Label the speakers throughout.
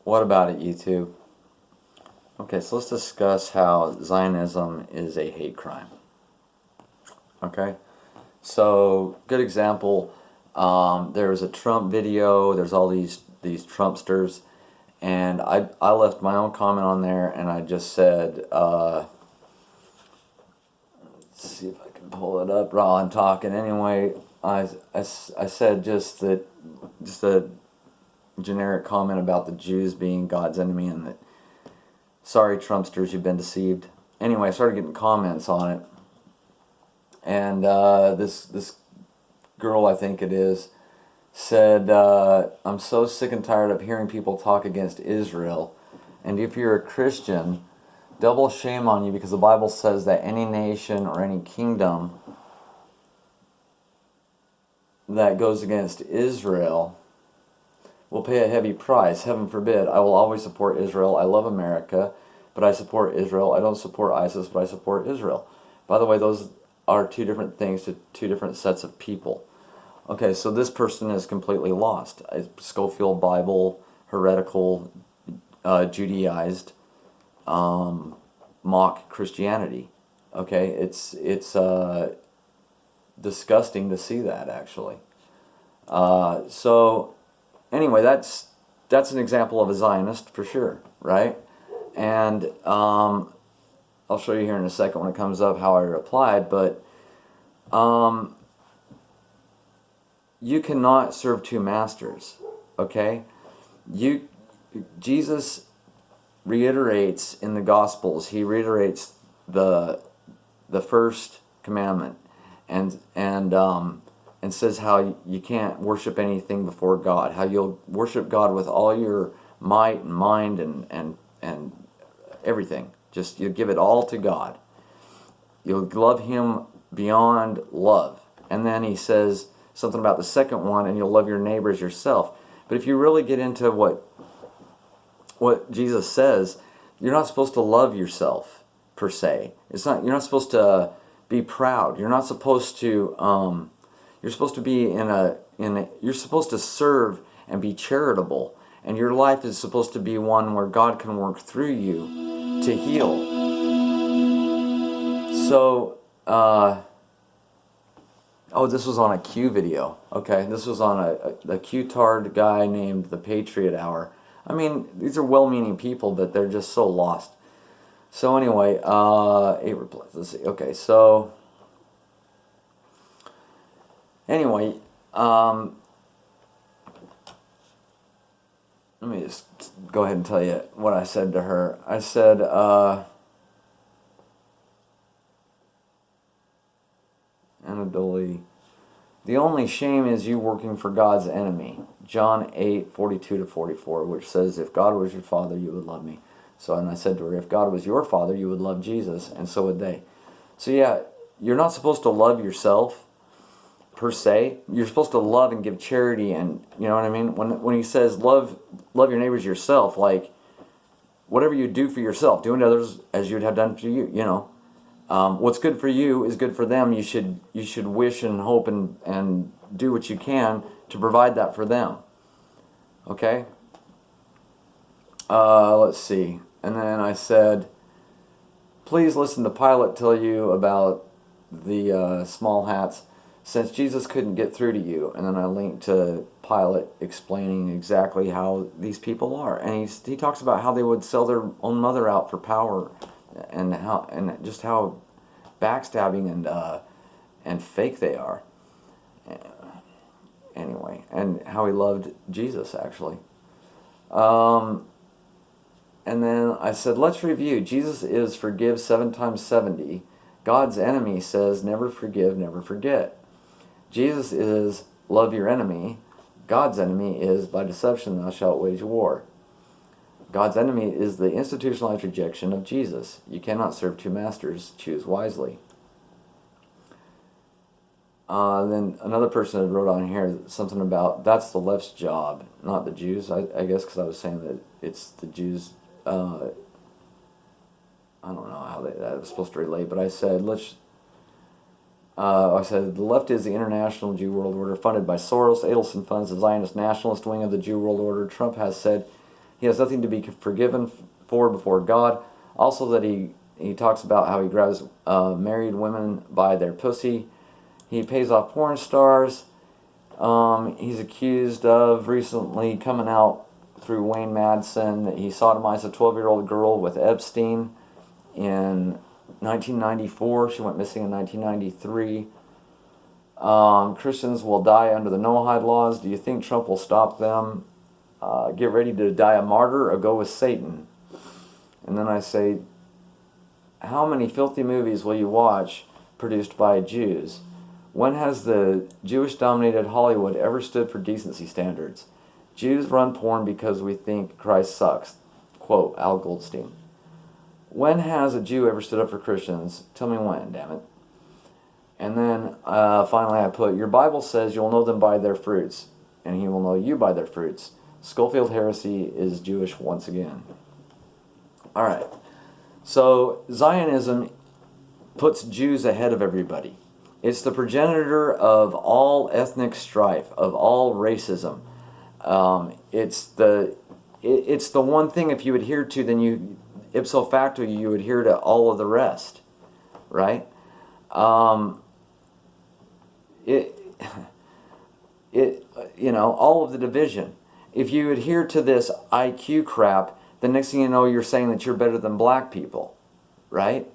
Speaker 1: What about it, YouTube? Okay, so let's discuss how Zionism is a hate crime. Okay, so good example. There was a Trump video. There's all these Trumpsters, and I left my own comment on there, and I just said, let's see if I can pull it up while I'm talking. Anyway, I said just a generic comment about the Jews being God's enemy, and that, sorry Trumpsters, you've been deceived. Anyway, I started getting comments on it, and this girl, I think it is, said, I'm so sick and tired of hearing people talk against Israel, and if you're a Christian, double shame on you, because the Bible says that any nation or any kingdom that goes against Israel will pay a heavy price. Heaven forbid. I will always support Israel. I love America, but I support Israel. I don't support ISIS, but I support Israel. By the way, those are two different things to two different sets of people. Okay, so this person is completely lost. Schofield Bible, heretical, Judaized, mock Christianity. Okay, it's disgusting to see that, actually. So anyway, that's an example of a Zionist for sure, right? And I'll show you here in a second when it comes up how I replied, but you cannot serve two masters, okay? Jesus reiterates in the Gospels, he reiterates the first commandment, and says how you can't worship anything before God, how you'll worship God with all your might and mind and everything. Just you give it all to God. You'll love Him beyond love. And then he says something about the second one, and you'll love your neighbor as yourself. But if you really get into what Jesus says, you're not supposed to love yourself per se. You're not supposed to be proud. You're not supposed to you're supposed to be you're supposed to serve and be charitable, and your life is supposed to be one where God can work through you to heal. So this was on a Q video. Okay, this was on a Q-tard guy named the Patriot Hour. I mean, these are well-meaning people, but they're just so lost. So anyway, 8 replies. Let's see. Okay, so anyway, let me just go ahead and tell you what I said to her. I said, Anadoli, the only shame is you working for God's enemy. John 8:42-44, which says, if God was your father, you would love me. So, and I said to her, if God was your father, you would love Jesus, and so would they. So yeah, you're not supposed to love yourself, per se. You're supposed to love and give charity, and you know what I mean? When he says love your neighbors yourself, like, whatever you do for yourself, do unto others as you'd have done to you, you know. What's good for you is good for them. You should wish and hope and do what you can to provide that for them. Okay? Let's see. And then I said, please listen to Pilate tell you about the small hats, since Jesus couldn't get through to you. And then I linked to Pilate explaining exactly how these people are. And he talks about how they would sell their own mother out for power, and just how backstabbing and fake they are. Anyway, and how he loved Jesus, actually. And then I said, let's review. Jesus is forgive 7 times 70. God's enemy says never forgive, never forget. Jesus is love your enemy. God's enemy is by deception thou shalt wage war. God's enemy is the institutionalized rejection of Jesus. You cannot serve two masters. Choose wisely. Then another person had wrote on here something about that's the left's job, not the Jews. I guess because I was saying that it's the Jews. I don't know how that was supposed to relate, but I said the left is the international Jew world order funded by Soros. Adelson funds the Zionist nationalist wing of the Jew world order. Trump has said He has nothing to be forgiven for before God. Also that he talks about how he grabs married women by their pussy. He pays off porn stars. He's accused of recently coming out through Wayne Madsen that he sodomized a 12-year-old girl with Epstein in 1994. She went missing in 1993. Christians will die under the Noahide laws. Do you think Trump will stop them? Get ready to die a martyr or go with Satan. And then I say, how many filthy movies will you watch produced by Jews? When has the Jewish-dominated Hollywood ever stood for decency standards? Jews run porn because we think Christ sucks. Quote, Al Goldstein. When has a Jew ever stood up for Christians? Tell me when, damn it. And then finally I put, your Bible says you'll know them by their fruits, and he will know you by their fruits. Schofield heresy is Jewish once again. All right. So Zionism puts Jews ahead of everybody. It's the progenitor of all ethnic strife, of all racism. It's the one thing if you adhere to, then you ipso facto you adhere to all of the rest, right? All of the division. If you adhere to this IQ crap, the next thing you know, you're saying that you're better than black people, right?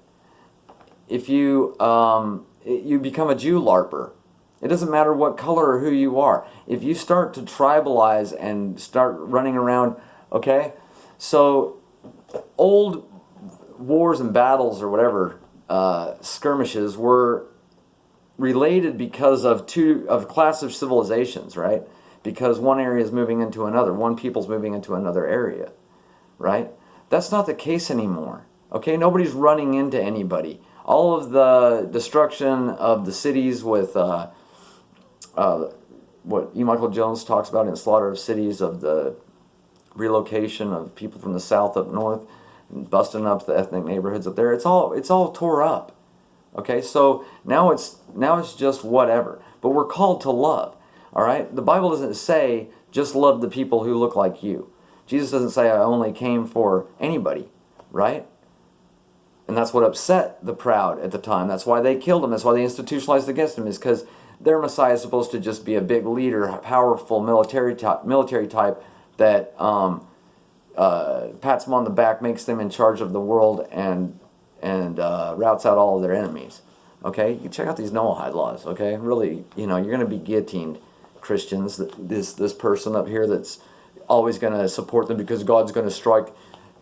Speaker 1: If you you become a Jew LARPer, it doesn't matter what color or who you are. If you start to tribalize and start running around, okay? So old wars and battles or whatever, skirmishes were related because of a class of civilizations, right? Because one area is moving into another, one people's moving into another area, right? That's not the case anymore, okay? Nobody's running into anybody. All of the destruction of the cities with what E. Michael Jones talks about in Slaughter of Cities, of the relocation of people from the south up north and busting up the ethnic neighborhoods up there, it's all tore up. Okay, so now it's just whatever. But we're called to love. All right? The Bible doesn't say just love the people who look like you. Jesus doesn't say I only came for anybody, right? And that's what upset the proud at the time. That's why they killed him. That's why they institutionalized against him, is because their Messiah is supposed to just be a big leader, a powerful military type that pats them on the back, makes them in charge of the world, and routs out all of their enemies. Okay, you check out these Noahide laws. Okay, really, you're going to be guillotined, Christians. This person up here that's always going to support them because God's going to strike.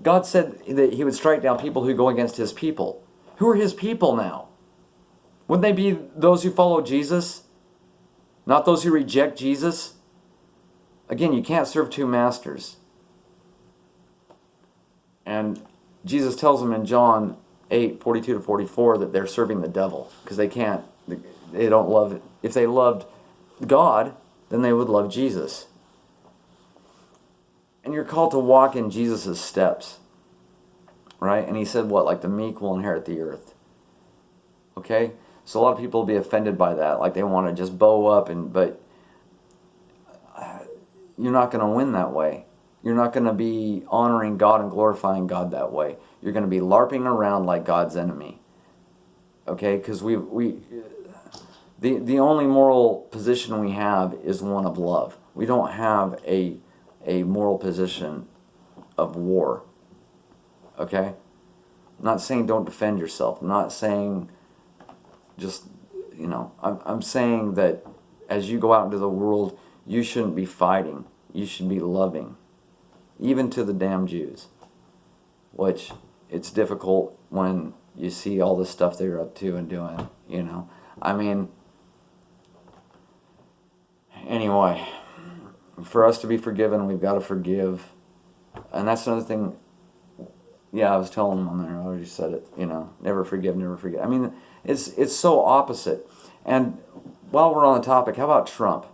Speaker 1: God said that He would strike down people who go against His people. Who are His people now? Wouldn't they be those who follow Jesus? Not those who reject Jesus? Again, you can't serve two masters. And Jesus tells them in John 8:42-44 that they're serving the devil because they don't love it. If they loved God, then they would love Jesus. And you're called to walk in Jesus' steps, right? And He said what? Like the meek will inherit the earth. Okay? So a lot of people will be offended by that. Like they want to just bow up, but you're not going to win that way. You're not going to be honoring God and glorifying God that way. You're going to be LARPing around like God's enemy. Okay? Because the only moral position we have is one of love. We don't have a moral position of war. Okay? I'm not saying don't defend yourself. I'm not saying just, I'm saying that as you go out into the world, you shouldn't be fighting. You should be loving. Even to the damn Jews. Which, it's difficult when you see all the stuff they're up to and doing, I mean, anyway, for us to be forgiven, we've got to forgive. And that's another thing. Yeah, I was telling them on there, I already said it, never forgive, never forget. I mean, it's so opposite. And while we're on the topic, how about Trump?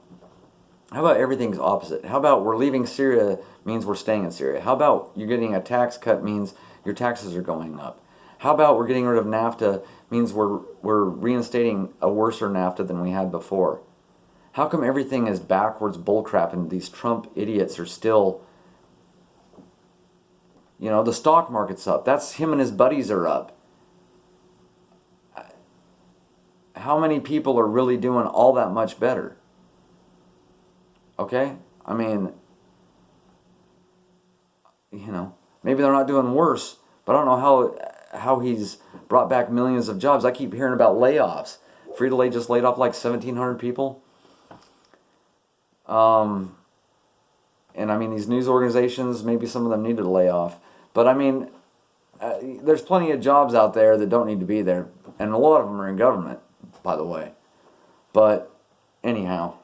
Speaker 1: How about everything's opposite? How about we're leaving Syria means we're staying in Syria? How about you're getting a tax cut means your taxes are going up? How about we're getting rid of NAFTA means we're reinstating a worser NAFTA than we had before? How come everything is backwards bullcrap and these Trump idiots are still You know, the stock market's up. That's him and his buddies are up. How many people are really doing all that much better? Okay? I mean, you know, maybe they're not doing worse, but I don't know how he's brought back millions of jobs. I keep hearing about layoffs. Frito-Lay just laid off like 1,700 people. And I mean, these news organizations, maybe some of them need to lay off. But I mean, there's plenty of jobs out there that don't need to be there. And a lot of them are in government, by the way. But anyhow,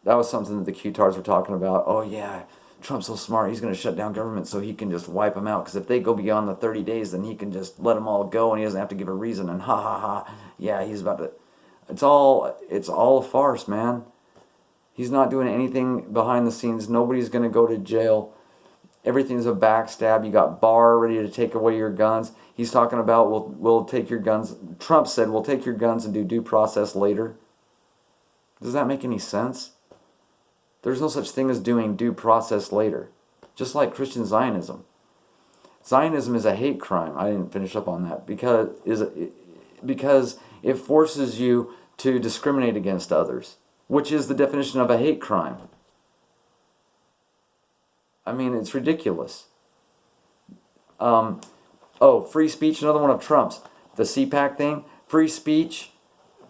Speaker 1: that was something that the Q-tards were talking about. Oh yeah, Trump's so smart, he's going to shut down government so he can just wipe them out. Because if they go beyond the 30 days, then he can just let them all go and he doesn't have to give a reason. And ha ha ha, yeah, he's about to... It's all a farce, man. He's not doing anything behind the scenes. Nobody's going to go to jail. Everything's a backstab. You got Barr ready to take away your guns. He's talking about we'll take your guns. Trump said we'll take your guns and do due process later. Does that make any sense? There's no such thing as doing due process later. Just like Christian Zionism. Zionism is a hate crime. I didn't finish up on that because it forces you to discriminate against others, which is the definition of a hate crime. I mean, it's ridiculous. Free speech, another one of Trump's. The CPAC thing, free speech,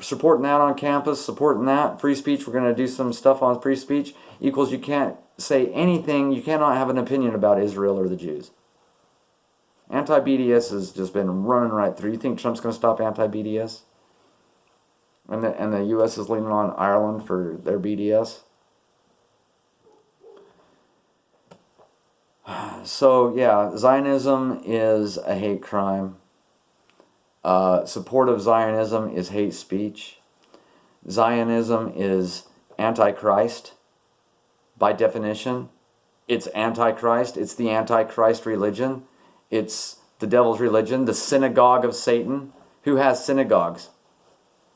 Speaker 1: supporting that on campus, supporting that. Free speech, we're going to do some stuff on free speech, equals you can't say anything, you cannot have an opinion about Israel or the Jews. Anti-BDS has just been running right through. You think Trump's going to stop anti-BDS? And the U.S. is leaning on Ireland for their BDS. So, yeah, Zionism is a hate crime. Support of Zionism is hate speech. Zionism is antichrist. By definition, it's antichrist. It's the antichrist religion. It's the devil's religion, the synagogue of Satan. Who has synagogues?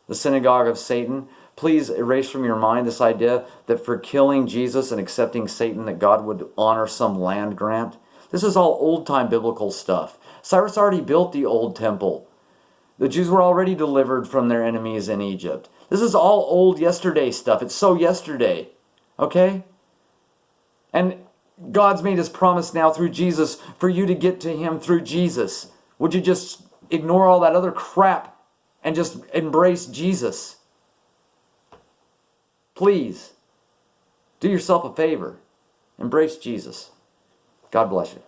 Speaker 1: The synagogue of Satan. Please erase from your mind this idea that for killing Jesus and accepting Satan that God would honor some land grant. This is all old-time biblical stuff. Cyrus already built the old temple. The Jews were already delivered from their enemies in Egypt. This is all old yesterday stuff. It's so yesterday. Okay? And God's made his promise now through Jesus for you to get to him through Jesus. Would you just ignore all that other crap and just embrace Jesus? Please, do yourself a favor. Embrace Jesus. God bless you.